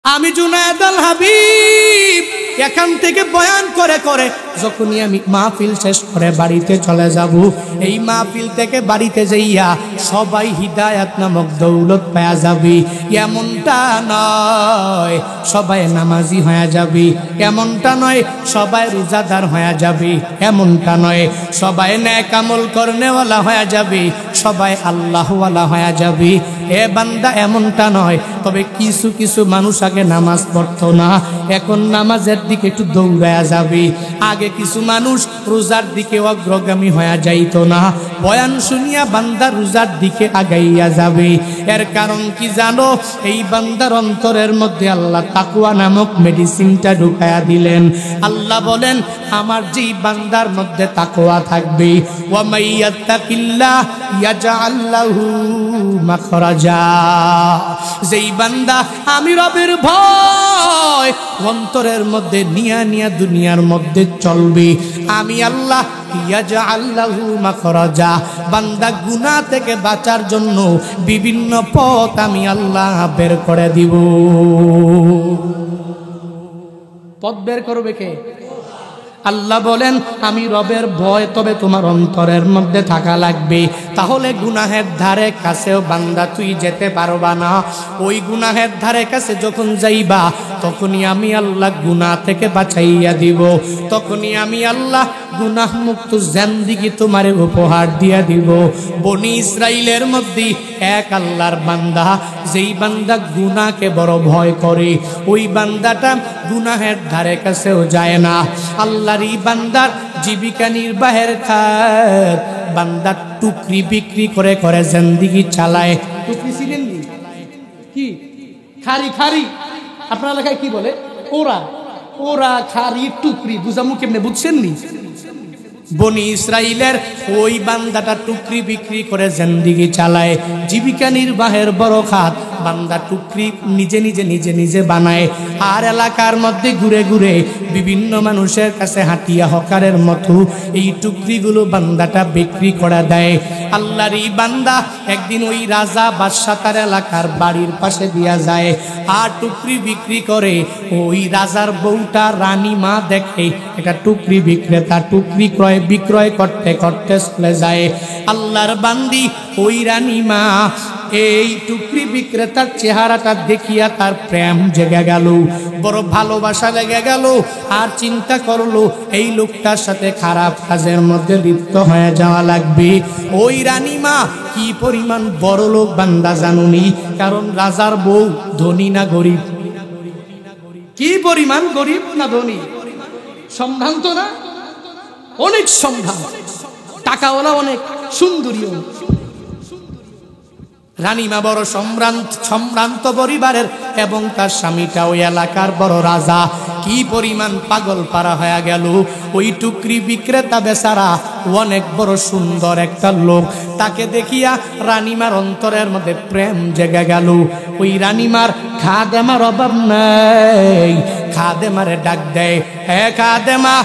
আমি জুনায়েদ আল হাবিব এখান থেকে বয়ান করে করে যখনই আমি মাহফিল শেষ করে বাড়িতে চলে যাব, এই মাহফিল থেকে বাড়িতে যাইয়া সবাই হিদায়াত নামক দৌলত পাওয়া যাবে এমনটা নয়, সবাই নামাজি হয়ে যাবে এমনটা নয়, সবাই রোজাদার হয়ে যাবে এমনটা নয়, সবাই নেক আমল করনেওয়ালা হয়ে যাবে, সবাই আল্লাহওয়ালা হয়ে যাবে। এ বান্দা এমনটা নয়, তবে কিছু কিছু মানুষ আগে নামাজ পড়তো না, এখন নামাজের দিকে একটু দৌড়ায়া যাবে। আগে কিছু মানুষ রোজার দিকে অগ্রগামী হয়ে যাইতো না, বয়ান শুনিয়া বান্দা রোজার দিকে আগাইয়া যাবে। এর কারণ কি জানো? এই বান্দার অন্তরের মধ্যে আল্লাহ তাকওয়া নামক মেডিসিনটা ঢুকায়া দিলেন। আল্লাহ বলেন, আমার যেই বান্দার মধ্যে তাকওয়া থাকবে, ওয়া মাইয়াত্তাকিল্লাহ ইয়াজআল লাহু মাখরাজা, যেই বান্দা আমি রবের ভয় অন্তরের মধ্যে নিয়া নিয়া দুনিয়ার মধ্যে চলবে, আমি আল্লাহ ইয়াজআল লাহু মাখরাজা, বান্দা গুনাহ থেকে বাঁচার জন্য বিভিন্ন পথ আমি আল্লাহ বের করে দিব। পথ বের করবে কে? আল্লাহ বলেন, আমি রবের ভয় তবে তোমার অন্তরের মধ্যে থাকা লাগবে, তাহলে গুনাহের ধারে কাছেও বান্দা তুই যেতে পারবা না। ওই গুনাহের ধারে কাছে যখন যাইবা, তখনই আমি আল্লাহ গুনাহ থেকে বাঁচাইয়া দিব, তখনই আমি আল্লাহ গুনাহ মুক্ত জিন্দেগি তোমারে উপহার দিয়া দিব। বনি ইসরাইলের মধ্যে এক আল্লাহর বান্দা, যেই বান্দা গুনাহকে বড় ভয় করে, ওই বান্দাটা গুনাহের ধারে কাছেও যায় না। আল্লাহর এই বান্দার জীবিকা নির্বাহের খাত, বান্দা টুকরি বিক্রি করে করে জিন্দেগি চালায়। টুকরি ছিলেন কি? খারি খারি, আপনার এলাকায় কি বলে? ওরা ওরা খারি টুকরি, বুঝামু কেমনে? বুঝছেন নি? বনি ইসরাইলের ওই বান্দাটা টুকরি বিক্রি করে জিন্দেগি চালায়, জীবিকা নির্বাহের বড় খাত। বান্দা টুকরি নিজে নিজে নিজে নিজে বানায়, আর এলাকার মধ্যে ঘুরে ঘুরে বিভিন্ন মানুষের কাছে হাঁটিয়া হকারের মতো এই টুকরিগুলো বান্দাটা বিক্রি করে দেয়। আল্লাহর এই বান্দা একদিন ওই রাজা বাদশা তার এলাকার বাড়ির পাশে দিয়া যায়, আর টুকরি বিক্রি করে। ওই রাজার বউটা রানী মা দেখে এটা টুকরি বিক্রেতা, টুকরি ক্রয় বিক্রয় করতে করতে চলে যায়। আল্লাহর বান্দি ওই রানী মা এই টুকরি বিক্রেতার চেহারাটা দেখিয়া তার প্রেম জেগে গেল, বড় ভালোবাসা লেগে গেল, আর চিন্তা করলো এই লোকটার সাথে খারাপ কাজের মধ্যে লিপ্ত হয়ে যাওয়া লাগবে। ওই রানী মা কি পরিমাণ বড় লোক বান্দা জানুনি? কারণ রাজার বউ ধনী না গরিব? কি পরিমাণ গরিব না ধনী? সম্ভ্রান্ত না? অনেক সম্ভ্রান্ত, টাকাওয়ালা, অনেক সুন্দরী। রানীমা বড় সম্ভ্রান্ত পরিবারের, এবং তার স্বামীটা ওই এলাকার বড় রাজা। কি পরিমাণ পাগল পারা হয়ে গেল! ওই টুকরি বিক্রেতা বেচারা অনেক বড় সুন্দর একটা লোক, তাকে দেখিয়া রানীমার অন্তরের মধ্যে প্রেম জেগে গেল। ওই রানীমার খাদেমার অভাব নাই, খাদেমারে ডাক দেয়, হ্যাঁ খাদেমা,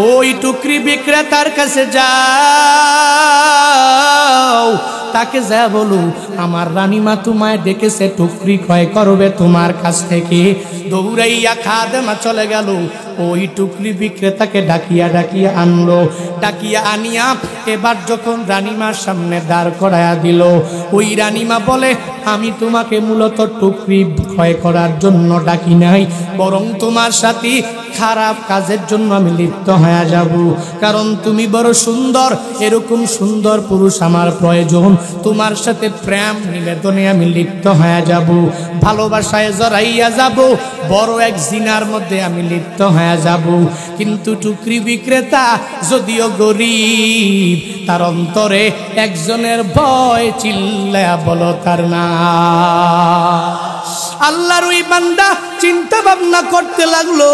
ওই টুকরি বিক্রেতার কাছে যাও, তাকে যা বলো আমার রানীমা তোমায় ডেকেছে, টুকরি ক্রয় করবে তোমার কাছ থেকে। দৌড়াইয়া খাদেমা চলে গেল, ওই টুকরি বিক্রেতাকে ডাকিয়া ডাকিয়া আনলো। ডাকিয়া আনিয়া এবার যখন রানীমার সামনে দাঁড় করাইয়া দিল, ওই রানীমা বলে, আমি তোমাকে মূলত টুকরি ক্রয় করার জন্য ডাকি নাই, বরং তোমার সাথে খারাপ কাজের জন্য আমি লিপ্ত হয়ে যাব। কারণ তুমি বড় সুন্দর, এরকম সুন্দর পুরুষ আমার প্রয়োজন, তোমার সাথে প্রেম নিবেদনে আমি লিপ্ত হয়ে যাব, ভালোবাসায় জড়াইয়া যাব, বড় এক জিনার মধ্যে আমি লিপ্ত হয়ে যাব। কিন্তু টুকরি বিক্রেতা যদিও গরিব, তার অন্তরে একজনের ভয়, চিল্লায়া বলো তার না। আল্লাহর ওই বান্দা চিন্তা ভাবনা করতে লাগলো,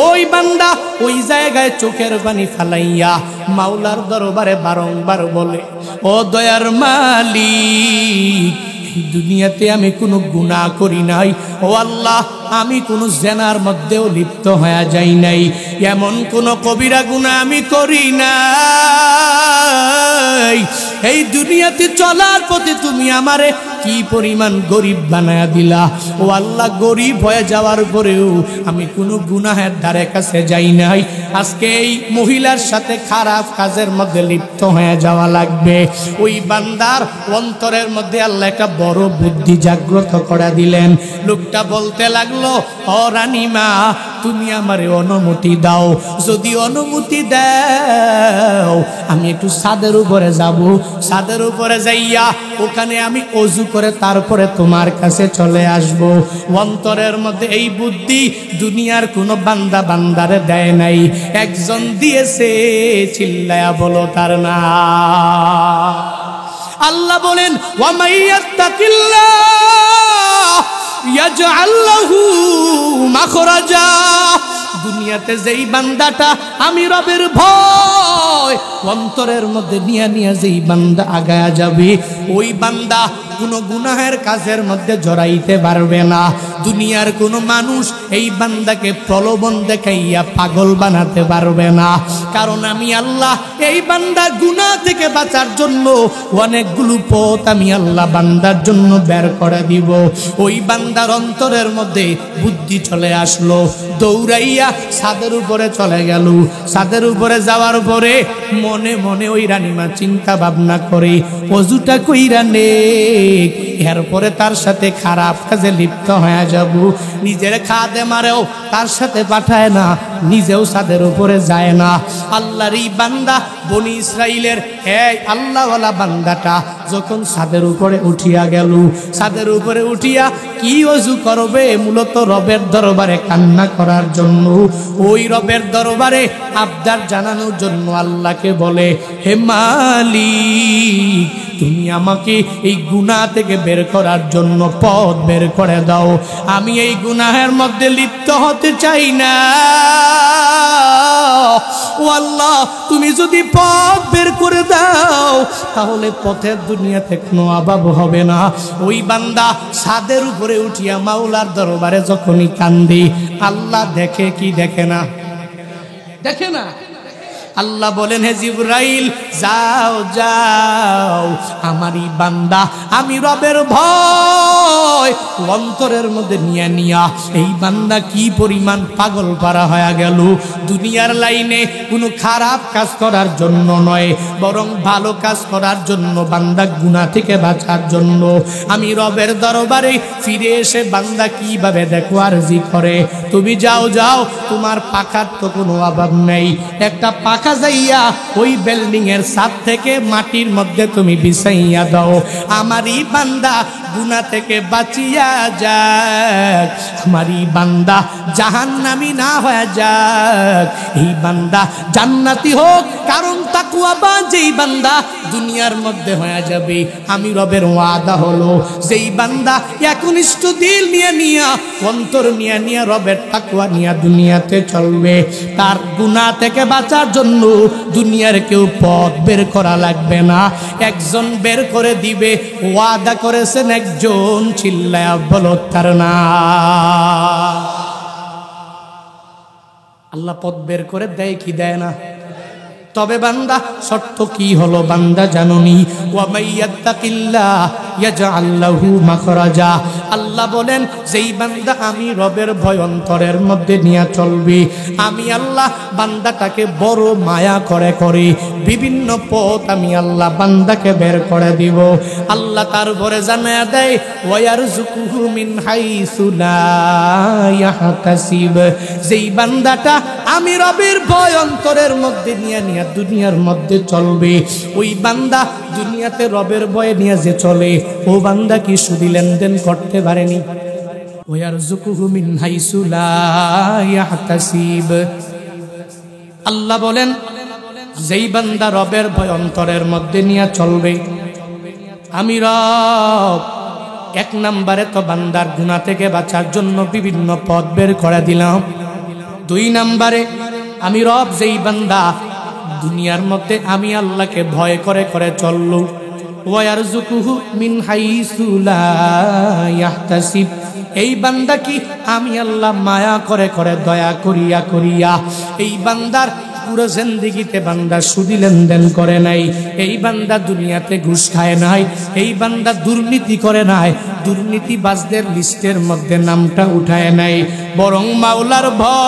ওই বান্দা ওই জায়গায় চোখের পানি ফালাইয়া মাওলার দরবারে বারংবার বলে, ও দয়ার মালিক, দুনিয়াতে আমি কোনো গুনাহ করি নাই, ও আল্লাহ আমি কোনো জেনার মধ্যেও লিপ্ত হয়ে যাই নাই, এমন কোনো কবিরা গুনাহ আমি করি নাই। এই দুনিয়াতে চলার পথে তুমি আমারে কি পরিমাণ গরিব বানায়া দিলা। ও আল্লাহ, গরিব হয়ে যাওয়ার পরেও আমি কোনো গুনাহের ধারে কাছে যাই নাই। আজকে এই মহিলার সাথে খারাপ কাজের মধ্যে লিপ্ত হয়ে যাওয়া লাগবে। ওই বান্দার অন্তরের মধ্যে আল্লাহ একটা বড় বুদ্ধি জাগ্রত করে দিলেন। লোকটা বলতে লাগলো, ও রানীমা, তুমি আমারে অনুমতি দাও। যদি অনুমতি দাও আমি একটু ছাদের উপরে যাব। ছাদের উপরে যাইয়া ওখানে আমি ওযু করে তারপরে তোমার কাছে চলে আসব। অন্তরের মধ্যে এই বুদ্ধি দুনিয়ার কোনো বান্দা বান্দারে দেয় নাই, একজন দিয়েছে। চিল্লায়া বলো তার না। আল্লাহ বলেন, ওয়া মাইয়াত্তাকিল্লাহ ইয়াজআল লাহু মাখরাজা। দুনিয়াতে যেই বান্দাটা আমি রবের ভয় অন্তরের মধ্যে নিয়ে নিয়ে যেই বান্দা আগায়া যাবে, ওই বান্দা কোনো গুনাহের কাজের মধ্যে জড়াইতে পারবে না। দুনিয়ার কোনো মানুষ এই বান্দাকে প্রলোভন দেখাইয়া পাগল বানাতে পারবে না। কারণ আমি আল্লাহ এই বান্দা গুনাহ থেকে বাঁচার জন্য অনেকগুলো পথ আমি আল্লাহ বান্দার জন্য বের করে দিব। ওই বান্দার অন্তরের মধ্যে বুদ্ধি চলে আসলো, দৌড়াইয়া ছাদের উপরে চলে গেল। ছাদের উপরে যাওয়ার পরে মনে মনে ওই রানীমা চিন্তা ভাবনা করে ওযুটা কইরা নে, এরপরে তার সাথে খারাপ কাজে লিপ্ত হয়ে যাব। নিজের খাদেমারেও তার সাথে পাঠায় না, নিজেও ছাদের উপরে যায় না। আল্লাহর এই বান্দা বনি ইসরাইলের এই আল্লাহওয়ালা বান্দাটা যখন ছাদের উপরে উঠিয়া গেল, ছাদের উপরে উঠিয়া কি ওযু করবে? মূলত রবের দরবারে কান্না করার জন্য, ওই রবের দরবারে আবদার জানানোর জন্য আল্লাহকে বলে, হে মালিক, তুমি আমাকে এই গুনাহ থেকে বের করার জন্য পথ বের করে দাও। আমি এই গুনাহের মধ্যে লিপ্ত হতে চাই না। ও আল্লাহ, তুমি যদি পথ বের করে দাও তাহলে পথের দুনিয়াতে কোনো অভাব হবে না। ওই বান্দা ছাদের উপরে উঠিয়া মাওলার দরবারে যখনই কান্দে, আল্লাহ দেখে কি দেখে না? দেখে না? আল্লাহ বলেন, হে জিবরাইল, যাও যাও, আমারই বান্দা আমি রবের ভয় অন্তরের মধ্যে নিয়া নিয়া এই বান্দা কি পরিমাণ পাগল পারা হয়ে গেল। দুনিয়ার লাইনে কোনো খারাপ কাজ করার জন্য নয়, বরং ভালো কাজ করার জন্য, বান্দা গুনাহ থেকে বাঁচার জন্য। আমি রবের দরবারে ফিরে এসে বান্দা কিভাবে দেখো আরজি করে, তুমি যাও যাও, তোমার পাখার তো কোনো অভাব নেই, একটা পাখা যাইয়া ওই বিল্ডিং এর ছাদ থেকে মাটির মধ্যে তুমি বিছাইয়া দাও। আমারই বান্দা গুনাহ থেকে বাঁচিয়া যাক, আমারই বান্দা জাহান্নামী না হয়ে যাক, এই বান্দা জান্নাতি হোক। কারণ তাকওয়াবান যেই বান্দা দুনিয়ার মধ্যে হয়ে যাবে, আমি রবের ওয়াদা হলো যেই বান্দা একনিষ্ঠ দিল নিয়ে নিয়া অন্তর নিয়ে নিয়ে রবের তাকওয়া নিয়ে দুনিয়াতে চলবে, তার গুনাহ থেকে বাঁচার জন্য দুনিয়ার কেউ পথ বের করা লাগবে না, একজন বের করে দিবে। ওয়াদা করেছেন একজন, চিল্লায়া বলো তার না। আল্লাহ পথ বের করে দেয় কি দেয় না? তবে বান্দা শর্ত কি হলো বান্দা জানুনি, ওয়া মাইয়াত্তাকিল্লাহ ইয়াজআল লাহু মাখরাজা। আল্লাহ বলেন, যেই বান্দা আমি রবের ভয় অন্তরের মধ্যে নিয়ে চলবে, আমি আল্লাহ বান্দাটাকে বড় মায়া করে করে বিভিন্ন পথ আমি আল্লাহ বান্দাকে বের করে দিব। আল্লাহ তারপরে জানায়া দেয়, ওয়া ইয়ারযুকুহু মিন হাইসু লা ইয়াহতাসিব। যেই বান্দাটা আমি রবের ভয় অন্তরের মধ্যে নিয়ে নিয়ে দুনিয়ার মধ্যে চলবে, ওই বান্দা দুনিয়াতে রবের ভয়ে নিয়ে যে চলে, ও বান্দা কি সুদি লেনদেন করতে পারেনি? ওয়ারযুকুহু মিন হাইসু লা ইয়াহতাসিব। আল্লাহ বলেন, যেই বান্দা রবের ভয় অন্তরের মধ্যে নিয়ে চলবে, আমি রব এক নম্বরে তো বান্দার গুনাহ থেকে বাঁচার জন্য বিভিন্ন পথ বের করে দিলাম। দুই নম্বরে আমি রব যেই বান্দা দুনিয়ার মধ্যে আমি আল্লাহকে ভয় করে করে চললো, ওয়ারযুকুহু মিন হাইসু লা ইয়াহতাসিব। এই বান্দা কি আমি আল্লাহ মায়া করে করে দয়া করিয়া করিয়া এই বান্দার পুরো জিন্দেগিতে বান্দা সুদি লেনদেন করে নাই, এই বান্দা দুনিয়াতে ঘুষ খায় নাই, এই বান্দা দুর্নীতি করে নাই, দুর্নীতিবাজদের লিস্টের মধ্যে নামটা উঠায় নাই, বরং মাওলার ভয়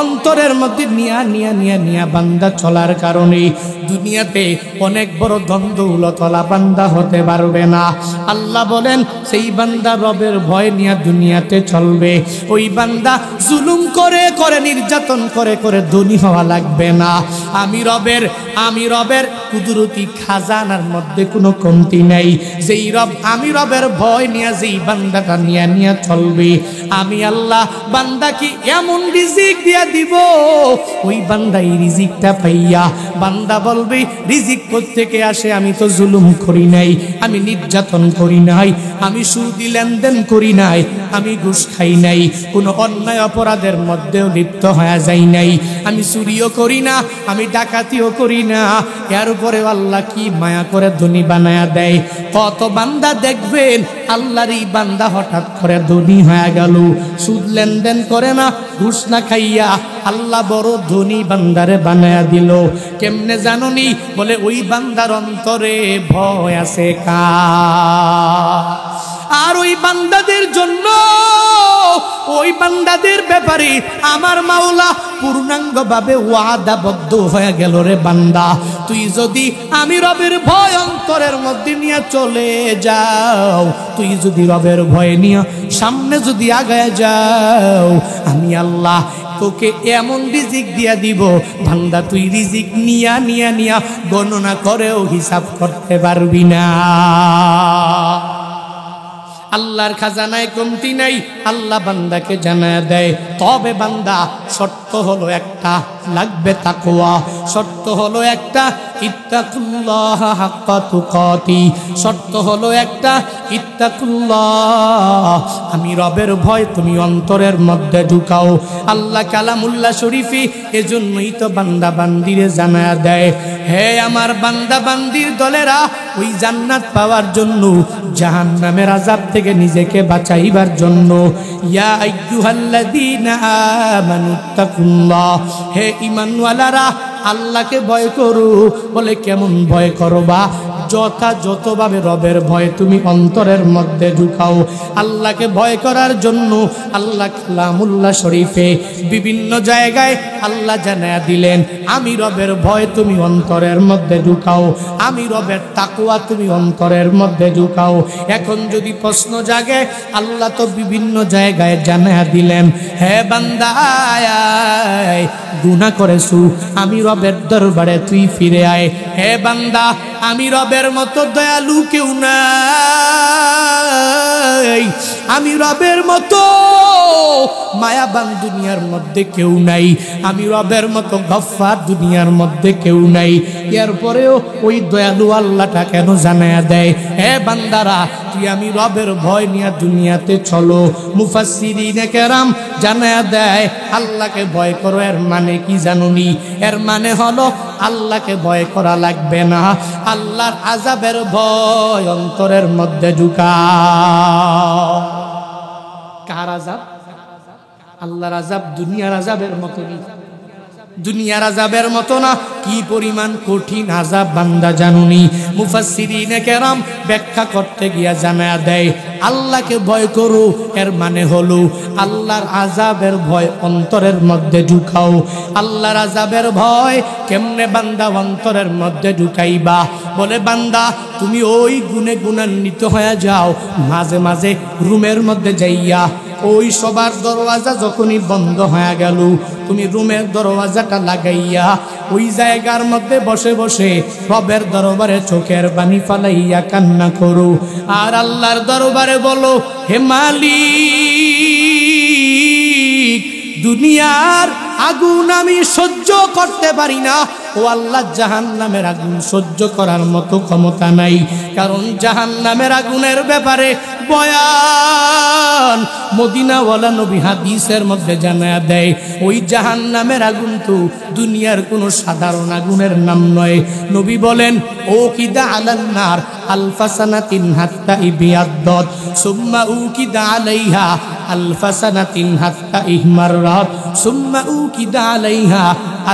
অন্তরের মধ্যে নিয়া বান্দা চলার কারণে দুনিয়াতে অনেক বড় দ্বন্দ্বউলতলা বান্দা হতে পারবে না। আল্লাহ বলেন সেই বান্দা রবের ভয় নিয়ে দুনিয়াতে চলবে, ওই বান্দা জুলুম করে করে নির্যাতন করে করে ধনী হওয়া লাগবে না। আমি রবের কুদরতি খাজানার মধ্যে কোনো কমতি নেই। যেই রব আমি রবের ভয় নিয়ে যেই বান্দাটা নিয়ে চলবে, আমি আল্লাহ বান্দাকে এমন রিজিক দিয়া দিব, ওই বান্দা এই রিজিকটা পাইয়া বান্দা বলবে রিজিক কোত্থেকে আসে, আমি তো জুলুম করি নাই, আমি নির্যাতন করি নাই, আমি সুদি লেনদেন করি নাই, আমি ঘুষ খাই নাই, কোনো অন্যায় অপরাধের মধ্যেও লিপ্ত হয়ে যাই নাই, আমি চুরিও করি না, আমি ডাকাতিও করি না। এর উপরে আল্লাহ কি মায়া করে ধনী বানায়া দেয়। কত বান্দা দেখবেন আল্লাহর এই বান্দা হঠাৎ করে ধনী হয়ে গেল, সুদ লেনদেন করে না, ঘুষ না খাইয়া আল্লাহ বড় ধনী বান্দারে বানায়া দিল। কেমনে জাননি? বলে ওই বান্দার অন্তরে ভয় আছে কার? আর ওই বান্দাদের জন্য, ওই বান্দাদের ব্যাপারে আমার মাওলা পূর্ণাঙ্গভাবে ওয়াদাবদ্ধ হয়ে গেল, রে বান্দা তুই যদি আমি রবের ভয় অন্তরের মধ্যে নিয়ে চলে যাও, তুই যদি রবের ভয় নিয়ে সামনে যদি আগায় যাও, আমি আল্লাহ তোকে এমন রিজিক দিয়া দিব বান্দা তুই রিজিক নিয়া গণনা করেও হিসাব করতে পারবি না। আল্লাহর খাজানায় কমতি নাই, আল্লাহ বান্দাকে জানায় দেয়। তবে বান্দা শর্ত হলো একটা, লাগবে তাকওয়া। শর্ত হলো একটা, ইত্তাকুল্লাহ হাক্কা তুকাতি। শর্ত হলো একটা, ইত্তাকুল্লাহ, আমি রবের ভয় তুমি অন্তরের মধ্যে ঢুকাও। আল্লাহ কালামুল্লাহ শরীফে এজন্যই তো বান্দা বান্দিরে জানায় দেয়, হে আমার বান্দা বান্দির দলেরা, ওই জান্নাত পাওয়ার জন্য, জাহান্নামের আযাব থেকে নিজেকে বাঁচাইবার জন্য, ইয়া আইয়ুহাল্লাযীনা আমানুত্তাকুল্লাহ, হে ঈমানওয়ালারা আল্লাহকে ভয় করো। বলে কেমন ভয় করবা? যথাযথভাবে রবের ভয় তুমি অন্তরের মধ্যে ঢুকাও। আল্লাহকে ভয় করার জন্য আল্লাহ কালামুল্লাহ শরীফে বিভিন্ন জায়গায় আল্লাহ জানায়া দিলেন, আমি রবের ভয় তুমি অন্তরের মধ্যে ঢুকাও, আমি রবের তাকওয়া তুমি অন্তরের মধ্যে ঢুকাও। এখন যদি প্রশ্ন জাগে, আল্লাহ তো বিভিন্ন জায়গায় জানায়া দিলেন, হে বান্দা গুনাহ করেছু, আমি রবের দরবারে তুই ফিরে আয়। হে বান্দা আমি রবের মতো দয়ালু কেউ নাই, আমি রবের মতো মায়াবান দুনিয়ার মধ্যে কেউ নাই, আমি রবের মতো গফফার দুনিয়ার মধ্যে কেউ নাই। এরপরেও ওই দয়ালু আল্লাহটা কেন জানায়া দেয়, হে বান্দারা তুই আমি রবের ভয় নিয়ে দুনিয়াতে চলো। মুফাসসিরিনে কেরাম জানায়া দেয়, আল্লাহকে ভয় করো এর মানে কি জানুনি? এর মানে হলো আল্লাহকে ভয় করা লাগবে না, আল্লাহর আযাবের ভয় অন্তরের মধ্যে ঢুকাও। কার আযাব? আল্লাহর আযাব দুনিয়ার আযাবের মতো না, দুনিয়ার আযাবের মতো না। কি পরিমাণ কঠিন আযাব বান্দা জানুনি? মুফাসসিরিনে কেরাম ব্যাখ্যা করতে গিয়া জানায়া দেয়, আল্লাহকে ভয় করো এর মানে হলো আল্লাহর আযাবের ভয় অন্তরের মধ্যে ঢুকাও। আল্লাহর আযাবের ভয় কেমনে বান্দা অন্তরের মধ্যে ঢুকাইবা? বলে বান্দা তুমি ওই গুণে গুণান্বিত হয়ে যাও, মাঝে মাঝে রুমের মধ্যে যাইয়া ওই সবার দরওয়াজা যখনই বন্ধ হয়ে গেল, তুমি রুমের দরওয়াজাটা লাগাইয়া ওই জায়গার মধ্যে বসে বসে রবের দরবারে চোখের পানি ফালাইয়া কান্না করো, আর আল্লাহর দরবারে বলো, হে মালিক দুনিয়ার আগুন আমি সহ্য করতে পারি না, ও আল্লাহ জাহান্নামের আগুন সহ্য করার মতো ক্ষমতা নাই। কারণ জাহান্নামের আগুনের ব্যাপারে বয়ান মদিনাওয়ালা নবী হাদিসের মধ্যে জানায়া দেয় ওই জাহান্নামের আগুন তো দুনিয়ার কোনো সাধারণ আগুনের নাম নয়। নবী বলেন ও কিদা আলান নার আলফা সানাতিন হাত্তা ইবিয়াদ্দাত সুম্মা উকিদা আলাইহা আলফা সানাতিন হাত্তা ইহমাররাত সুম্মা উকিদা আলাইহা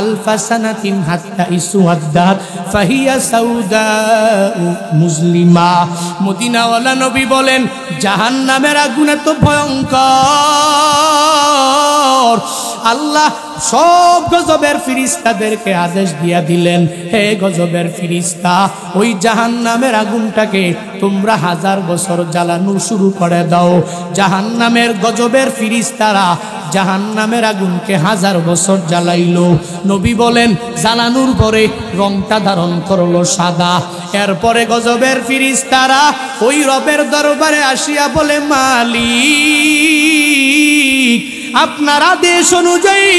আলফা সানাতিন হাত্তা ইসওয়াদ্দাত ফাহিয়া সাউদাউ মুসলিমা। মদিনাওয়ালা নবী বলেন জাহান্নামের আগুন এত ভয়ঙ্কর, আল্লাহ সব গজবের ফিরিস্তাদেরকে আদেশ দিয়া দিলেন, হে গজবের ফিরিস্তা ওই জাহান্নামের আগুনটাকে তোমরা 1000 বছর জ্বালানো শুরু করে দাও। জাহান্নামের গজবের ফিরিস্তারা জাহান্নামের আগুনকে 1000 বছর জ্বালাইলো। নবী বলেন জ্বালানোর পরে রংটা ধারণ করলো সাদা। এরপরে গজবের ফিরিস্তারা ওই রবের দরবারে আসিয়া বলে মালিক আপনার আদেশ অনুযায়ী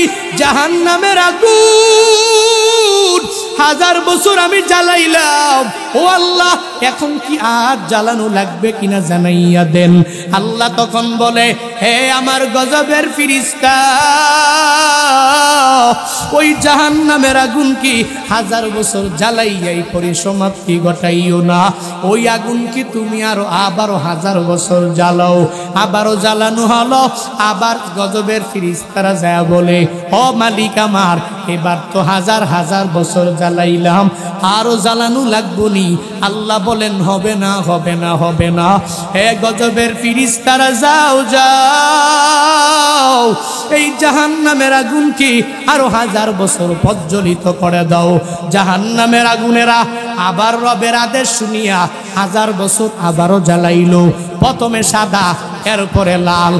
জাহান্নামের আগুন 1000 বছর আমি জ্বালাইলাম, ও আল্লাহ এখন কি আর জ্বালানো লাগবে কিনা জানাইয়া দেন। আল্লাহ তখন বলে হে আমার গজবের ফিরিস্তা ওই জাহান্নামের আগুন কি 1000 বছর জ্বালাইয়াই পরিসমাপ্তি ঘটাইও না, ওই আগুন কি তুমি আবারও 1000 বছর জ্বালাও। আবারও জ্বালানো হলো। আবার গজবের ফিরিস্তারা যায় বলে ও মালিক আমার এবার তো 1000 বছর জ্বালাইলাম, আরো জ্বালানো লাগবো নি। আল্লাহ বলেন হবে না হবে না হবে না, হে গজবের ফিরিস্তারা যাও যাও এই জাহান্নামের আগুন কি আরো 1000 বছর প্রজ্বলিত করে দাও। জাহান্নামের আগুনেরা আবার রবের আদেশ শুনিয়া 1000 বছর আবারও জ্বালাইলো। প্রথমে সাদা, এরপরে লাল,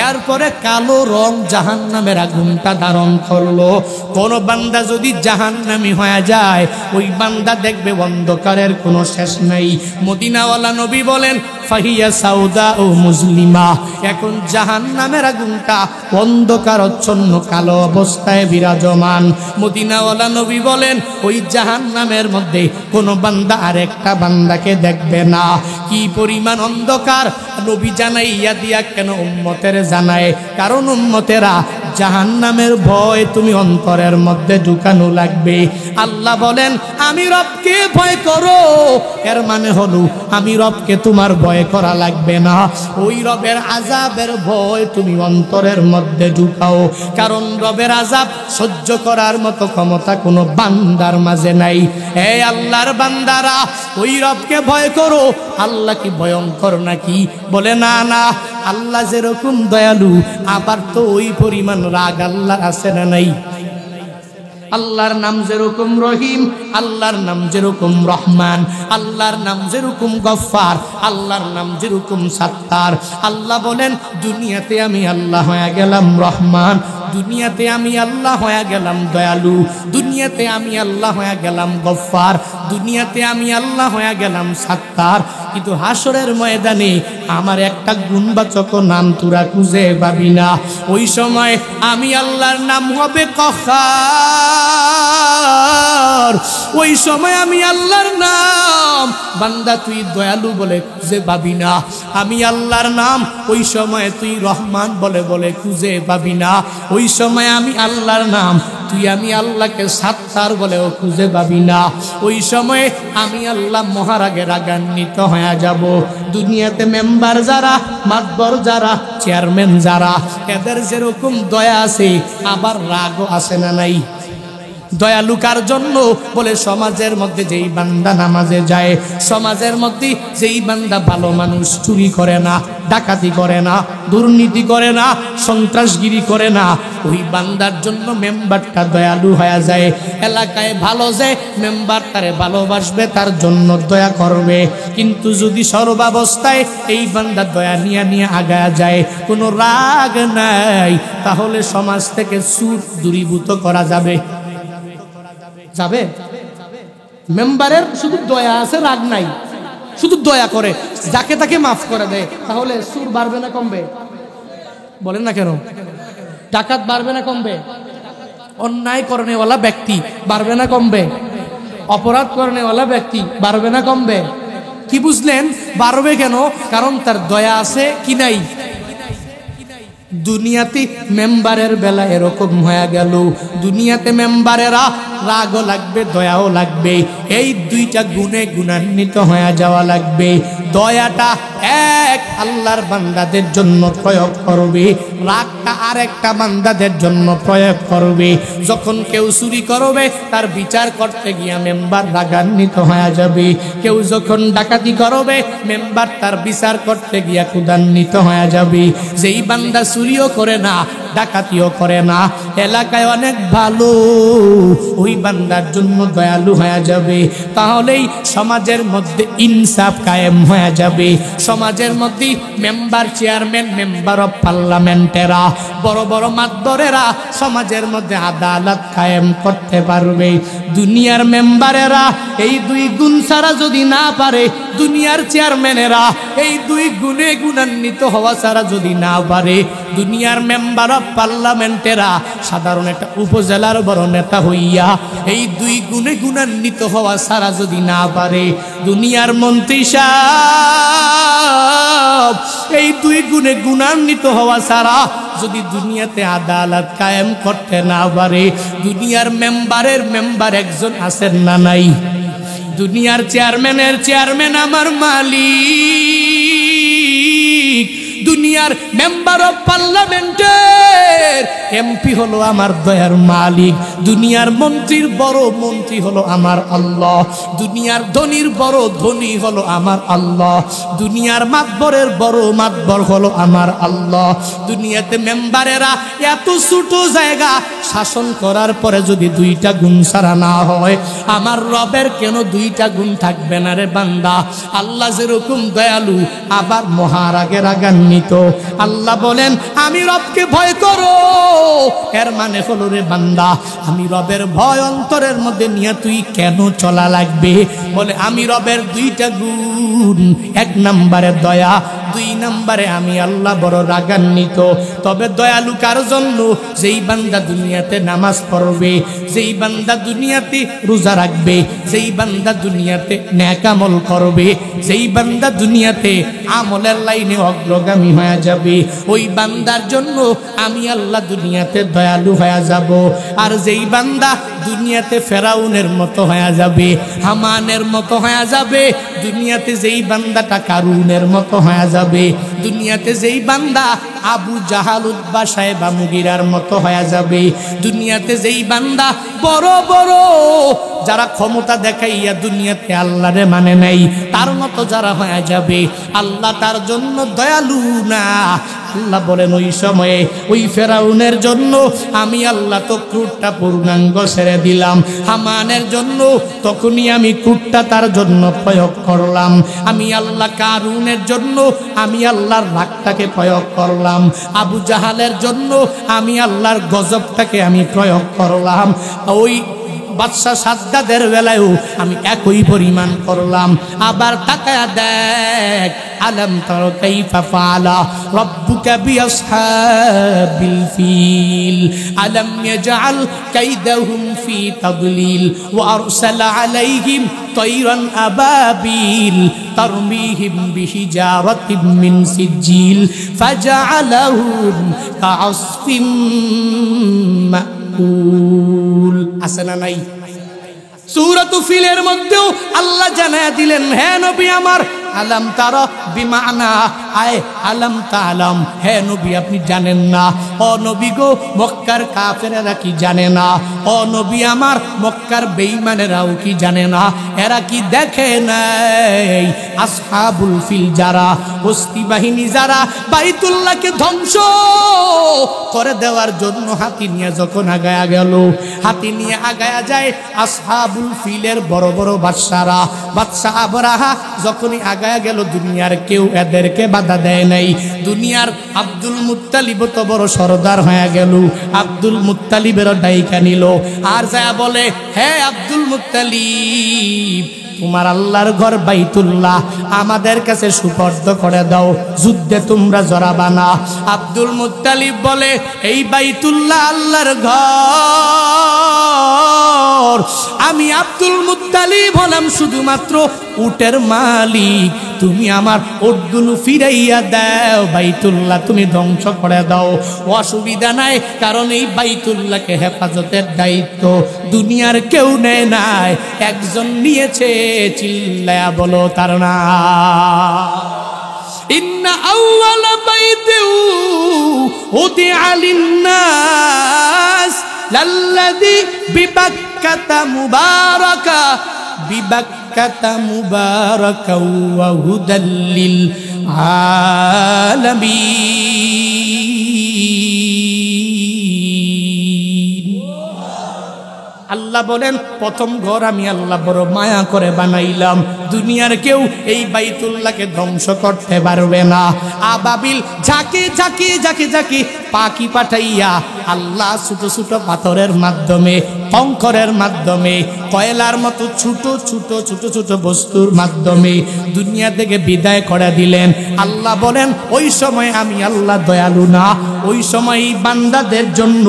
এরপরে কালো রং জাহান্নামের আগুনটা ধারণ করলো। কোন বান্দা যদি জাহান্নামী হয়ে যায় ওই বান্দা দেখবে অন্ধকারের কোনো শেষ নাই। মদিনাওয়ালা নবী বলেন ফাহিয়া সাউদা ও মুসলিমা। এখন জাহান্নামের আগুনটা অন্ধকারচ্ছন্ন কালো অবস্থায় বিরাজমান। মদিনাওয়ালা নবী বলেন ওই জাহান্নামের মধ্যে কোনো বান্দা আরেকটা বান্দাকে দেখবে না। কি পরিমাণ অন্ধকার নবী জানাইয়া দিয়া কেন উম্মতের জানায়, কারণ উম্মতেরা জাহান্নামের ভয় তুমি অন্তরের মধ্যে ঢুকানো লাগবে। আল্লাহ বলেন আমি রবকে ভয় করো, এর মানে হলো আমি রবকে তোমার ভয় করা লাগবে না, ওই রবের আযাবের ভয় তুমি অন্তরের মধ্যে ঢুকাও। কারণ রবের আযাব সহ্য করার মতো ক্ষমতা কোনো বান্দার মাঝে নাই। হে আল্লাহর বান্দারা ওই রবকে ভয় করো। আল্লাহ কি ভয়ঙ্কর নাকি? বলে না না, আল্লাহ যেরকম দয়ালু আবার তো ওই পরিমাণ রাগ আল্লাহর আছে না নাই? আল্লাহর নাম যেরকম রহিম, আল্লাহর নাম যেরকম রহমান, আল্লাহর নাম যেরকম গফফার, আল্লাহর নাম যেরকম সাত্তার। আল্লাহ বলেন দুনিয়াতে আমি আল্লাহ হয়ে গেলাম রহমান, দুনিয়াতে আমি আল্লাহ হয়ে গেলাম দয়ালু, দুনিয়াতে আমি আল্লাহ হয়ে গেলাম গফফার, দুনিয়াতে আমি আল্লাহ হয়ে গেলাম সাত্তার। কিন্তু হাসরের ময়দানে আমার একটা গুণবাচক নাম তোরা খুঁজে পাবি না। ওই সময় আমি আল্লাহর নাম হবে কহার। ওই সময় আমি আল্লাহর নাম বান্দা তুই দয়ালু বলে খুঁজে পাবি না। আমি আল্লাহর নাম ওই সময় তুই রহমান বলে বলে খুঁজে পাবি না। ওই সময় আমি আল্লাহর নাম তুই আমি আল্লাহকে সাত্তার বলেও খুঁজে পাবি না। ওই সময়ে আমি আল্লাহ মহারাগে রাগান্বিত হয়ে যাব। দুনিয়াতে মেম্বার যারা, মাতবর যারা, চেয়ারম্যান যারা, এদের যেরকম দয়া আছে আবার রাগও আছে না নাই? দয়ালু কার জন্য? বলে সমাজের মধ্যে যেই বান্দা নামাজে যায়, সমাজের মধ্যে যেই বান্দা ভালো মানুষ, চুরি করে না, ডাকাতি করে না, দুর্নীতি করে না, সন্ত্রাসগিরি করে না, ওই বান্দার জন্য মেম্বারটা দয়ালু হয়ে যায়। এলাকায় ভালো যে মেম্বার তারে ভালোবাসবে, তার জন্য দয়া করবে। কিন্তু যদি সর্বাবস্থায় এই বান্দা দয়া নিয়ে নিয়ে আগায় যায়, কোনো রাগ নাই, তাহলে সমাজ থেকে সুদ দূরীভূত করা যাবে? যাবে? মেম্বারের শুধু দয়া আছে, রাগ নাই, শুধু দয়া করে, যাকে তাকে মাফ করে দেয়, তাহলে সুর বাড়বে না কমবে? বলেন না কেন? ডাকাত বাড়বে না কমবে? অন্যায় করনেওয়ালা ব্যক্তি বাড়বে না কমবে? অপরাধ করনেওয়ালা ব্যক্তি বাড়বে না কমবে? কি বুঝলেন? বাড়বে কেন? কারণ তার দয়া আছে কি নাই? দুনিয়াতে মেম্বারের বেলা এরকম হয়ে গেল, দুনিয়াতে মেম্বারেরা রাগও লাগবে, দয়াও লাগবে, এই দুইটা গুণে গুণান্বিত হয়ে যাওয়া লাগবে। দয়াটা এক আল্লাহর বান্দাদের জন্য প্রয়োগ করবে, রাগটা আরেকটা বান্দাদের জন্য প্রয়োগ করবে। যখন কেউ চুরি করবে তার বিচার করতে গিয়া মেম্বার রাগান্বিত হয়ে যাবে, কেউ যখন ডাকাতি করবে মেম্বার তার বিচার করতে গিয়া ক্রোধান্বিত হয়ে যাবে। যেই বান্দা চুরিও করে না, ডাকাতিও করে না, এলাকায় অনেক ভালো, ওই বান্দার জন্য দয়ালু হয়ে যাবে। তাহলেই সমাজের মধ্যে ইনসাফ কায়েম হয়ে যাবে। সমাজের মধ্যে মেম্বার, চেয়ারম্যান, মেম্বার অফ পার্লামেন্টেরা, বড় বড় মাতবরেরা সমাজের মধ্যে আদালত কায়েম করতে পারবে। দুনিয়ার মেম্বারেরা এই দুই গুণ ছাড়া যদি না পারে, দুনিয়ার চেয়ারম্যানেরা এই দুই গুণে গুণান্বিত হওয়া ছাড়া যদি না পারে, দুনিয়ার মেম্বার অফ পার্লামেন্টেরা সাধারণ একটা উপজেলার বড় নেতা হইয়া এই দুই গুণে গুণান্বিত হওয়া ছাড়া যদি না পারে, দুনিয়ার মন্ত্রী সাহেব এই দুই গুণে গুণান্বিত হওয়া ছাড়া যদি দুনিয়াতে আদালত কায়েম করতে না পারে, দুনিয়ার মেম্বারের মেম্বার একজন আছেন না নাই? দুনিয়ার চেয়ারম্যানের চেয়ারম্যান আমার মালিক, দুনিয়ার মেম্বার অফ পার্লামেন্টের এমপি হলো আমার দয়ার মালিক, দুনিয়ার মন্ত্রীর বড় মন্ত্রী হলো আমার আল্লাহ, দুনিয়ার ধনীর বড় ধনী হলো আমার আল্লাহ, দুনিয়ার মাতবরের বড় মাতবর হলো আমার আল্লাহ। দুনিয়াতে মেম্বারেরা এত ছোট জায়গা শাসন করার পরে যদি দুইটা গুণ ছাড়া না হয়, আমার রবের কেন দুইটা গুণ থাকবে না রে বান্দা? আল্লাহ যেরকম দয়ালু আবার মহারাগে রাগান্বিত। আল্লাহ বলেন আমি রবকে ভয় করো, এর মানে হলো রে বান্দা আমি রবের ভয় অন্তরের মধ্যে নিয়ে তুই কেন চলা লাগবে? বলে আমি রবের দুইটা গুণ, এক নম্বরে দয়া, দুই নম্বরে আমি আল্লাহ বড় রাগান্বিত। তবে দয়ালু কার জন্য? যেই বান্দা দুনিয়াতে নামাজ পড়বে, যেই বান্দা দুনিয়াতে রোজা রাখবে, যেই বান্দা দুনিয়াতে নেক আমল করবে, যেই বান্দা দুনিয়াতে আমলের লাইনে অগ্রগামী হয়ে যাবে, ওই বান্দার জন্য আমি আল্লাহ দুনিয়াতে দয়ালু হয়ে যাব। আর যেই বান্দা দুনিয়াতে ফেরাউনের মতো হয়ে যাবে, হামানের মতো হয়ে যাবে, দুনিয়াতে যেই বান্দাটা কারুনের মতো হয়ে যাবে, দুনিয়াতে যেই বান্দা আবু জাহাল, উতবা, সাইবা, মুগিরার মতো হয়ে যাবে, দুনিয়াতে যেই বান্দা বড় বড় যারা ক্ষমতা দেখাইয়া দুনিয়াতে আল্লাহরে মানে নাই তার মতো যারা হয়ে যাবে, আল্লাহ তার জন্য দয়ালু না। আল্লাহ বলেন ওই সময়ে ওই ফেরাউনের জন্য আমি আল্লাহ তো ক্রুটটা পূর্ণাঙ্গ ছেড়ে দিলাম, হামানের জন্য তখনই আমি ক্রুটটা তার জন্য প্রয়োগ করলাম, আমি আল্লাহ কারুনের জন্য আমি আল্লাহর রাগটাকে প্রয়োগ করলাম, আবু জাহালের জন্য আমি আল্লাহর গজবটাকে আমি প্রয়োগ করলাম, ওই বাদশা সাদ্দাদের বেলায়ও আমি একই পরিমাণ করলাম। আবার তাকায়া দেখ, আলম তার কাইফা ফাআলা রাব্বুকা বিআসহাবিল ফিল আলম ইয়াজআল কাইদাহুম ফি তাদলিল ওয়া আরসালা আলাইহিম তায়রান আবাবিল তারমিহিম বিহিজারাতিন মিন সিজিল ফাজআলাহুম কাআসফিম মাকুল। আছে না নাই? সূরাতু ফিলের মধ্যেও আল্লাহ জানায়া দিলেন, হে নবী আমার, আলাম তারা বিমানা আয় আলাম তালাম, হে নবী আপনি জানেন না? ও নবী গো, মক্কার কাফেরেরা কি জানে না? ও নবী আমার, মক্কার বেঈমানেরাও কি জানে না? এরা কি দেখে নাই আসহাবুল ফিল যারা, হস্তি বাহিনী যারা বাইতুল্লাহকে ধ্বংস করে দেওয়ার জন্য হাতি নিয়ে যখন আগায়া গেল, হাতি নিয়ে আগায়া যায় আসহাবুল ফিলের বড় বড় বাদশারা, বাদশা আবরাহা যখনই আগায়া গেল, দুনিয়ার কেউ এদেরকে বাধা দেয় নাই। দুনিয়ার আব্দুল মুত্তালিব তো বড় সরদার হয়ে গেল, আব্দুল মুত্তালিবের ডাইকা নিল আর যায় বলে, হে আব্দুল মুত্তালিব তোমার আল্লাহর ঘর বাইতুল্লাহ আমাদের কাছে সুপর্দ করে দাও, যুদ্ধে তোমরা জড়াবা না। আব্দুল মুত্তালিব বলে, এই বাইতুল্লাহ আল্লাহর ঘর, আমি আব্দুল মুত্তালিব হলাম শুধুমাত্র উটের মালিক, তুমি আমার উটগুলো ফিরাইয়া দাও, বাইতুল্লাহ তুমি ধ্বংস করে দাও। অসুবিধা নাই, কারণ এই বাইতুল্লাহকে হেফাজতের দায়িত্ব দুনিয়ার কেউ নেয় নাই, একজন নিয়েছে, চিল্লায়া বলো তার না। ইন্না আউওয়ালা বাইতিউ উদিআ লিন-নাস লাল্লাযী বিবাক্কাতা মুবারাকা বিবাক্কাতা মুবারাকা ওয়া হুদাল লিল আলামিন। আল্লাহ বলেন, প্রথম ঘর আমি আল্লাহ বড় মায়া করে বানাইলাম, দুনিয়ার কেউ এই বাইতুল্লাহকে ধ্বংস করতে পারবে না। আবাবিল ঝাঁকি ঝাঁকি ঝাঁকি ঝাঁকি পাখি পাঠাইয়া আল্লাহ ছোট ছোট পাথরের মাধ্যমে, কঙ্করের মাধ্যমে, কয়লার মতো ছোট ছোট ছোট ছোট বস্তুর মাধ্যমে দুনিয়া থেকে বিদায় করে দিলেন। আল্লাহ বলেন, ওই সময় আমি আল্লাহ দয়ালু না, ওই সময় বান্দাদের জন্য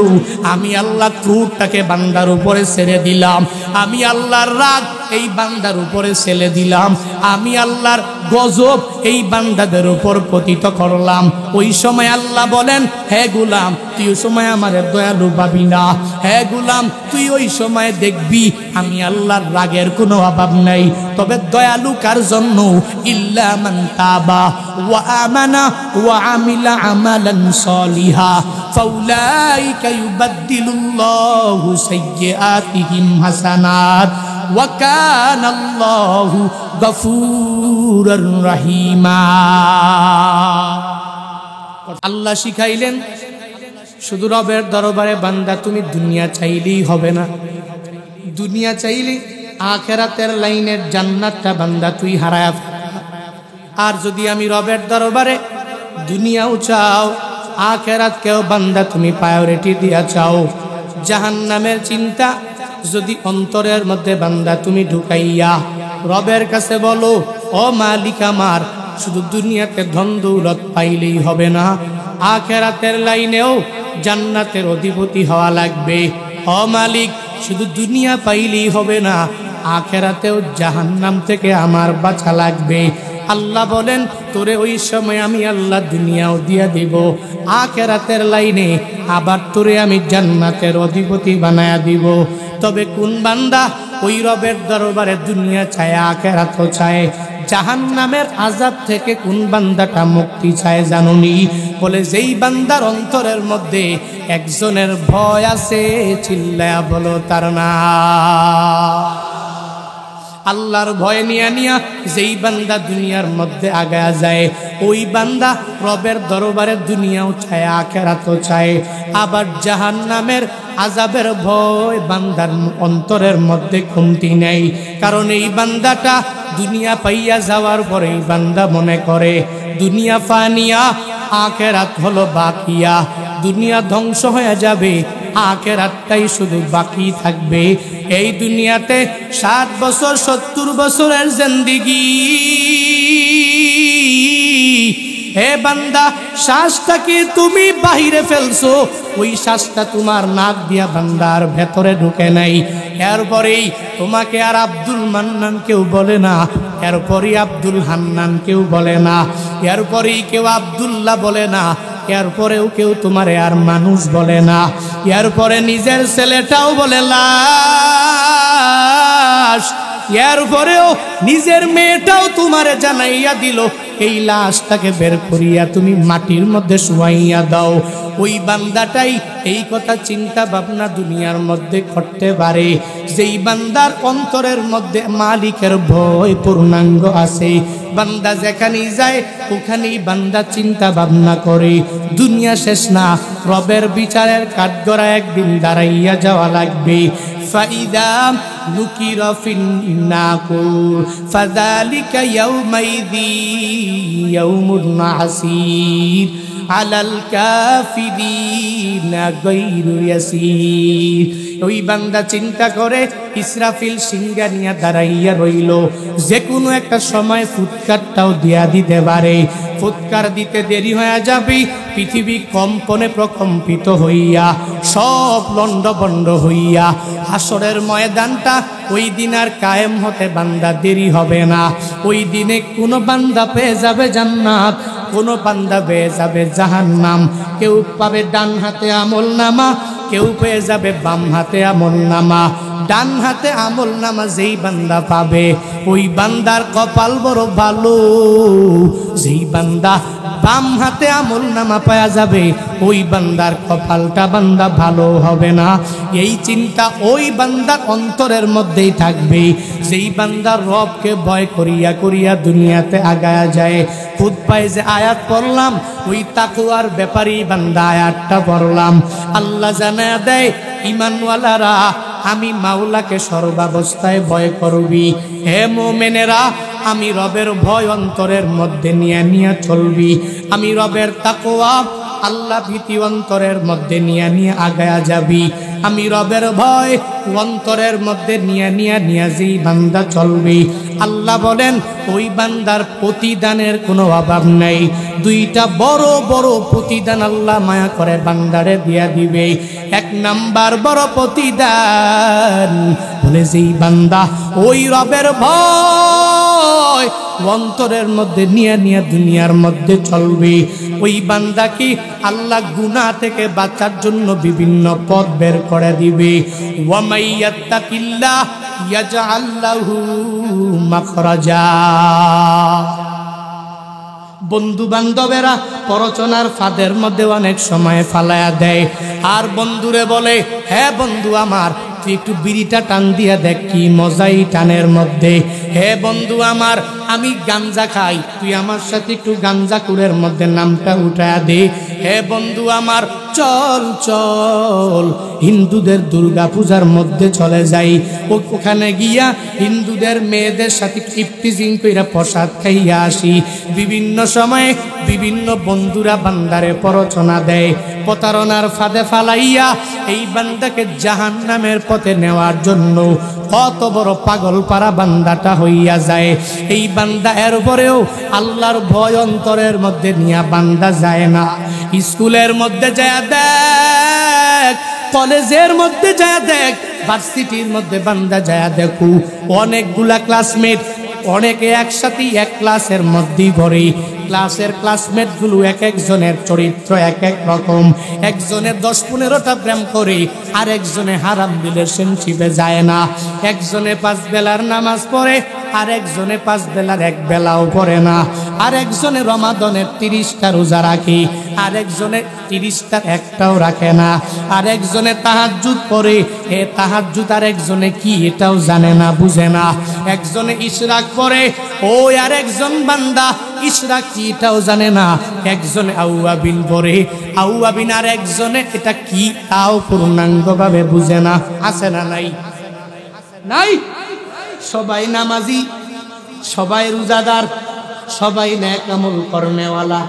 আমি আল্লাহ ক্রোধটাকে বান্দার উপরে ছেড়ে দিলাম, আমি আল্লাহর রাগ এই বান্দার উপরে ছেড়ে দিলাম, আমি আল্লাহর গজব এই বান্দাদের উপর পতিত করলাম। ওই সময় আল্লাহ বলেন, হে গোলাম তুই ওই সময় আমার দয়ালু পাবি না, হে গোলাম তুই ওই সময় দেখবি আমি আল্লাহর রাগের কোনো অভাব নাই, তবে দয়ালু কার জন্য? ইল্লা মান তাবা ওয়া আমানা ওয়া আমিলা আমালান সলিহা ফাউলাইকা ইউবাদদিলুল্লাহু সাইয়্যাতিহিম হাসানাত ওয়া কানাল্লাহু গফুরুর রহিমা। আল্লাহ শিখাইলেন, শুধু রবের দরবারে বান্দা তুমি দুনিয়া চাইলেই হবে না, দুনিয়া চাইলে আখিরাতের লাইনের জান্নাতটা বান্দা তুই হারায়া। আর যদি আমি রবের দরবারে দুনিয়াও চাও, আখিরাতকেও বান্দা তুমি প্রায়োরিটি দিয়া চাও, জাহান্নামের চিন্তা যদি অন্তরের মধ্যে বান্দা তুমি ঢুকাইয়া রবের কাছে বলো, ও মালিক আমার, শুধু দুনিয়াতে ধন দৌলত পাইলেই হবে না, আখিরাতের লাইনেও জান্নাতের অধিপতি হওয়া লাগবে। ও মালিক, শুধু দুনিয়া পাইলেই হবে না, আখিরাতেও জাহান্নাম থেকে আমার বাঁচা লাগবে। আল্লাহ বলেন, তোরে ওই সময় আমি আল্লাহ দুনিয়াও দিয়া দিব, আখিরাতের লাইনে আবার তোরে আমি জান্নাতের অধিপতি বানায়া দিব। তবে কোন বান্দা ওই রবের দরবারে দুনিয়া চায়, আখিরাতও চায়, জাহান্নামের আযাব থেকে কোন বান্দাটা মুক্তি চায় জানুনি? বলে, যেই বান্দার অন্তরের মধ্যে একজনের ভয় আছে, চিল্লায়া বলো তার নাম। আল্লাহর ভয় নিয়া নিয়া যেই বান্দা দুনিয়ার মধ্যে আগায়া যায়, ওই বান্দা রবের দরবারে দুনিয়াও চায়, আখিরাতও চায়। আবার জাহান্নামের আযাবের ভয় বান্দার অন্তরের মধ্যে কমতি নেই, কারণ এই বান্দাটা দুনিয়া পাইয়া যাওয়ার পরে এই বান্দা মনে করে দুনিয়া ফানিয়া, আখিরাত হলো বাকিয়া, দুনিয়া ধ্বংস হয়ে যাবে, আখিরাতটাই শুধু বাকি থাকবে। এই দুনিয়াতে 60 বছর 70 বছরের জিন্দেগি, হে বান্দা, শ্বাসটাকে তুমি বাহিরে ফেলছো, ওই শ্বাসটা তোমার নাক দিয়া বান্দার ভেতরে ঢুকে নাই। এরপরেই তোমাকে আর আব্দুল মান্নান কেউ বলে না, এরপরেই আব্দুল হান্নান কেউ বলে না, এরপরেই কেউ আব্দুল্লাহ বলে না, এরপরেও কেউ তোমারে আর মানুষ বলে না, এরপরে নিজের ছেলেটাও বলে লাশ, এরপরেও নিজের মেয়েটাও তোমারে জানাইয়া দিল, এই লাশটাকে বের করিয়া তুমি মাটির মধ্যে শুয়াইয়া দাও। ওই বান্দাটাই এই কথা চিন্তা ভাবনা দুনিয়ার মধ্যে করতে পারে, যেই বান্দার অন্তরের মধ্যে মালিকের ভয় পূর্ণাঙ্গ আছে। বান্দা যেখানেই যায় ওখানেই বান্দা চিন্তা ভাবনা করে, দুনিয়া শেষ না, রবের বিচারের কাঠগড়া একদিন দাঁড়াইয়া যাওয়া লাগবে। ফাইদা নুকিরা ফিন নাকুর ফাযালিকা ইয়াউমাইযি ইয়াউমুন আসির। আলাল কাফিরিনা গায়রু ইয়াসির। ওই বান্দা চিন্তা করে ইসরাফিল সিংহা নিয়ে দাঁড়াইয়া রইল, যে কোনো একটা সময় ফুৎকারটাও দিয়া দিতে পারে। ফুৎকার দিতে দেরি হয়ে যাবে, পৃথিবী কম্পনে প্রকম্পিত হইয়া সব লন্ডভন্ড হইয়া হাসরের ময়দানটা ওই দিন আর কায়েম হতে বান্দা দেরি হবে না। ওই দিনে কোনো বান্দা পেয়ে যাবে জান্নাত, কোনো বান্দা পেয়ে যাবে জাহান্নাম। কেউ পাবে ডান হাতে আমল নামা, কেউ পেয়ে যাবে বাম হাতে আমল নামা। ডান হাতে আমল নামা যেই বান্দা পাবে, ওই বান্দার কপাল বড় ভালো। যেই বান্দা বাম হাতে আমল নামা পাওয়া যাবে, ওই বান্দার কপালটা বান্দা ভালো হবে না। এই চিন্তা ওই বান্দার অন্তরের মধ্যেই থাকবে। যেই বান্দার রবকে ভয় করিয়া করিয়া দুনিয়াতে আগায়া যায়। খুদ পাই যে আয়াত পড়লাম, ওই তাকওয়ার ব্যাপারই বান্দা আয়াতটা পড়লাম। আল্লাহ জানায়া দেয়, ঈমানওয়ালারা আমি মাওলাকে সর্বাবস্থায় ভয় করবি। হে মুমিনেরা, আমি রবের ভয় অন্তরের মধ্যে নিয়ে নিয়ে চলবি। আমি রবের তাকওয়া আল্লাহ ভীতি অন্তরের মধ্যে নিয়ে নিয়ে আগায়া যাবি। আমি রবের ভয় অন্তরের মধ্যে নিয়ে নিয়ে নিয়ে যেই বান্দা চলবি, আল্লাহ বলেন ওই বান্দার প্রতিদানের কোনো অভাব নাই। দুইটা বড় বড় প্রতিদান আল্লাহ মায়া করে বান্দারে দিয়া দিবে। এক নাম্বার বড় প্রতিদান বলে, যেই বান্দা ওই রবের ভয় অন্তরের মধ্যে নিয়ে নিয়ে দুনিয়ার মধ্যে চলবে, ওই বান্দা কি আল্লাহ গুনাহ থেকে বাঁচার জন্য বিভিন্ন পথ বের করে দিবে। ওয়া মাইয়াত্তাকিল্লাহ ইয়াজআল লাহু মাখরাজা। বন্ধু বান্ধবেরা পরচনার ফাঁদের মধ্যে অনেক সময় ফালায়া দেয়, আর বন্ধুরে বলে, হ্যাঁ বন্ধু আমার, তুই একটু বিড়িটা টান দিয়া দেখ, কি মজাই টানের মধ্যে। হে বন্ধু আমার, আমি গাঞ্জা খাই, তুই আমার সাথে একটু গাঞ্জা কুড়ের মধ্যে নামটা উঠায়া দে। হে বন্ধু আমার, চল চল হিন্দুদের দুর্গা পূজার মধ্যে চলে যাই, ওখানে গিয়া হিন্দুদের মেয়েদের সাথে ইফতিজিং কইরা প্রসাদ খাইয়া আসি। বিভিন্ন সময়ে বিভিন্ন বন্ধুরা বান্দারে প্ররোচনা দেয়, প্রতারণার ফাঁদে ফালাইয়া এই বান্দাকে জাহান্নামের পথে নেওয়ার জন্য কত বড় পাগল পারা বান্দাটা হইয়া যায়। এই বান্দা এর পরেও আল্লাহর ভয় অন্তরের মধ্যে নিয়া বান্দা যায় না। স্কুলের মধ্যে যায় দেখ, কলেজের মধ্যে যায় দেখ, ভার্সিটির মধ্যে বান্দা যায় দেখু, অনেকগুলা ক্লাসমেট, অনেকে একসাথে এক ক্লাসের মধ্যেই পড়ে। ক্লাসের ক্লাসমেটগুলো এক একজনের চরিত্র এক এক রকম। একজনে 10-15টা প্রেম করে, আর একজনে হারাম রিলেশনশিপে যায় না। একজনে 5 বেলার নামাজ পড়ে, আর একজনে 5 বেলার 1 বেলাও পড়ে না। আর একজনে রমাদানের 30টা রোজা রাখে, আর একজনে 30টার একটাও রাখে না। আর একজনে তাহাজ্জুদ পড়ে, এ তাহাজ্জুদ আর একজনে কি এটাও জানে না, বুঝে না। একজনে ইশরাক পড়ে, ওই আর একজন বান্দা ইশরাক কি এটাও জানে না। একজনে আউয়াবিন পড়ে, আউয়াবিন আর একজনে এটা কি তাও পূর্ণাঙ্গভাবে বুঝে না। আছে না নাই? নাই। সবাই নামাজি, সবাই রোজাদার, সবাই নেক আমল কর্মেওয়ালা।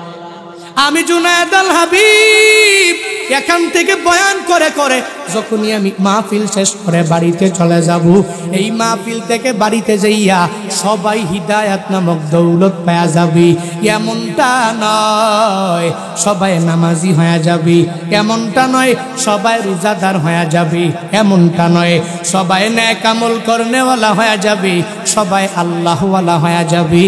আমি জুনায়েদ আল হাবিব এখান থেকে বয়ান করে করে যখনই আমি মাহফিল শেষ করে বাড়িতে চলে যাব, এই মাহফিল থেকে বাড়িতে যাইয়া সবাই হিদায়াত নামক দৌলত পাওয়া যাবে এমনটা নয়। সবাই নামাজি হয়ে যাবে এমনটা নয়, সবাই রোজাদার হয়ে যাবে এমনটা নয়, সবাই নেক আমল করনেওয়ালা হয়ে যাবে, সবাই আল্লাহওয়ালা হয়ে যাবে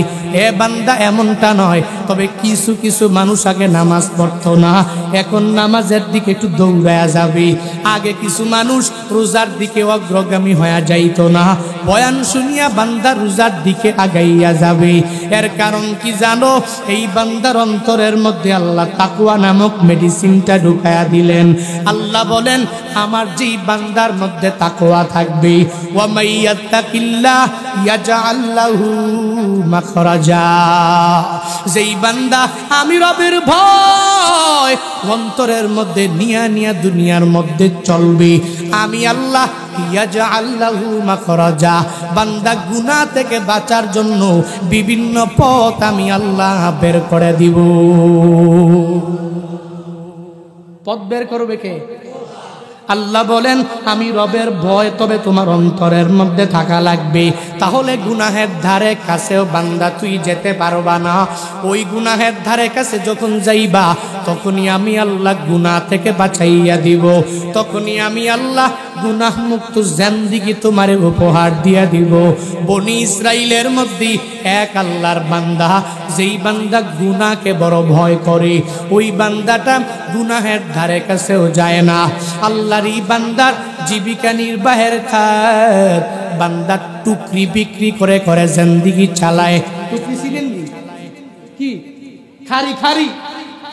এ বান্দা এমনটা নয়। তবে কিছু কিছু মানুষ আগে নামাজ পড়তো না, এখন নামাজের দিকে একটু দৌড়ায়া যাবে। আগে কিছু মানুষ রোজার দিকে অগ্রগামী হয়ে যাইতো না, বয়ান শুনিয়া বান্দা রোজার দিকে আগাইয়া যাবে। এর কারণ কি জানো? এই বান্দার অন্তরের মধ্যে আল্লাহ তাকওয়া নামক মেডিসিনটা ঢুকায়া দিলেন। আল্লাহ বলেন, আমার যেই বান্দার মধ্যে তাকওয়া থাকবে, ওয়া মাইয়াত্তাকিল্লাহ ইয়াজআল লাহু মাখরাজা, যেই বান্দা আমি রবের ভয় অন্তরের মধ্যে মধ্যে নিয়া নিয়া দুনিয়ার মধ্যে চলবে। আমি আল্লাহ ইয়াজআল লাহু মাখরাজা, বান্দা গুনাহ থেকে বাঁচার জন্য বিভিন্ন পথ আমি আল্লাহ বের করে দিব। পথ বের করবে কে? আল্লাহ বলেন আমি রবের ভয় তবে তোমার অন্তরের মধ্যে থাকা লাগবে। তাহলে গুনাহের ধারে কাছেও বান্দা তুই যেতে পারবা না। ওই গুনাহের ধারে কাছে যখন যাইবা তখনই আমি আল্লাহ গুনাহ থেকে বাঁচাইয়া দিব। তখনই আমি আল্লাহ গুনাহ মুক্ত জিন্দেগি তোমারে উপহার দিয়া দিব। বনি ইসরাইলের মধ্যে এক আল্লাহর বান্দা, যেই বান্দা গুনাহকে বড় ভয় করে, ওই বান্দাটা গুনাহের ধারে কাছেও যায় না। আল্লাহর এই বান্দার জীবিকা নির্বাহের খাত, বান্দা টুকরি বিক্রি করে করে জিন্দেগি চালায়। টুকরি ছিলেন কি? খারি খারি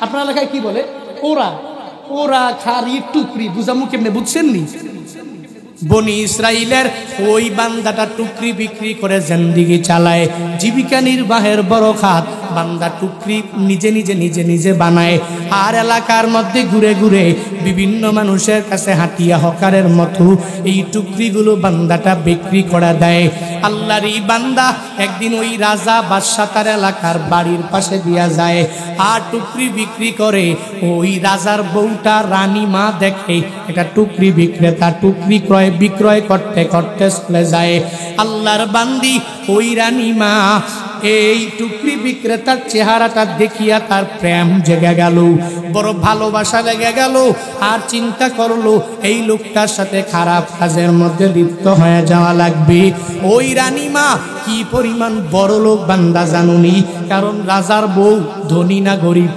আপনার এলাকায় কি বলে? ওরা ওরা খারি টুকরি বুঝামু কেমনে, বুঝছেন নি? বনি ইসরাইলের ওই বান্দাটা টুকরি বিক্রি করে জিন্দেগি চালায়, জীবিকা নির্বাহের বড় খাত। বান্দা টুকরি নিজে নিজে নিজে নিজে বানায়, আর এলাকার মধ্যে ঘুরে ঘুরে বিভিন্ন মানুষের কাছে হাঁটিয়া হকারের মতো এই টুকরিগুলো বান্দাটা বিক্রি করে দেয়। আল্লাহর এই বান্দা একদিন ওই রাজা বাদশা তার এলাকার বাড়ির পাশে দিয়া যায়, আর টুকরি বিক্রি করে। ওই রাজার বউটা রানী মা দেখে এটা টুকরি বিক্রেতা, টুকরি ক্রয় বিক্রয় করতে করতে চলে যায়। আল্লাহর বান্দি ওই রানী মা এই টুকরি বিক্রেতার চেহারাটা দেখিয়া তার প্রেম জেগে গেল, বড় ভালোবাসা লেগে গেল, আর চিন্তা করলো এই লোকটার সাথে খারাপ কাজের মধ্যে লিপ্ত হয়ে যাওয়া লাগবে। ওই রানী মা কি পরিমাণ বড় লোক বান্দা জানুনি, কারণ রাজার বউ ধনী না গরিব?